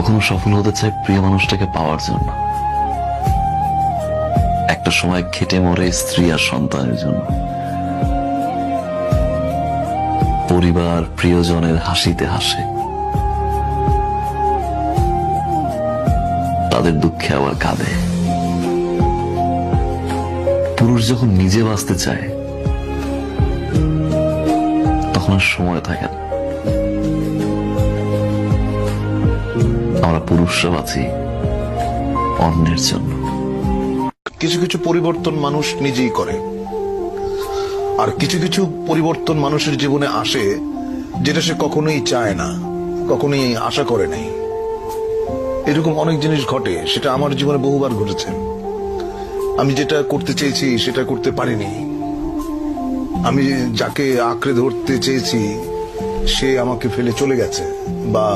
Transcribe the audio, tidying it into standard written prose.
কখনো সফল হতে চাই প্রিয় মানুষটাকে পাওয়ার জন্য, একটা সময় খেটে মরে স্ত্রী আর সন্তানের জন্য, পরিবার প্রিয়জনের হাসিতে হাসে, তাদের দুঃখে আবার কাঁদে। পুরুষ যখন নিজে বাঁচতে চায় তখন আর সময় থাকে না। আমরা পুরুষরা বাঁচি অন্যের জন্য। কিছু কিছু পরিবর্তন মানুষ নিজেই করে, আর কিছু কিছু পরিবর্তন মানুষের জীবনে আসে যেটা সে কখনোই চায় না, কখনোই আশা করে নাই। এরকম অনেক জিনিস ঘটে, সেটা আমার জীবনে বহুবার ঘটেছে। আমি যেটা করতে চেয়েছি সেটা করতে পারিনি। আমি যাকে আঁকড়ে ধরতে চেয়েছি সে আমাকে ফেলে চলে গেছে, বা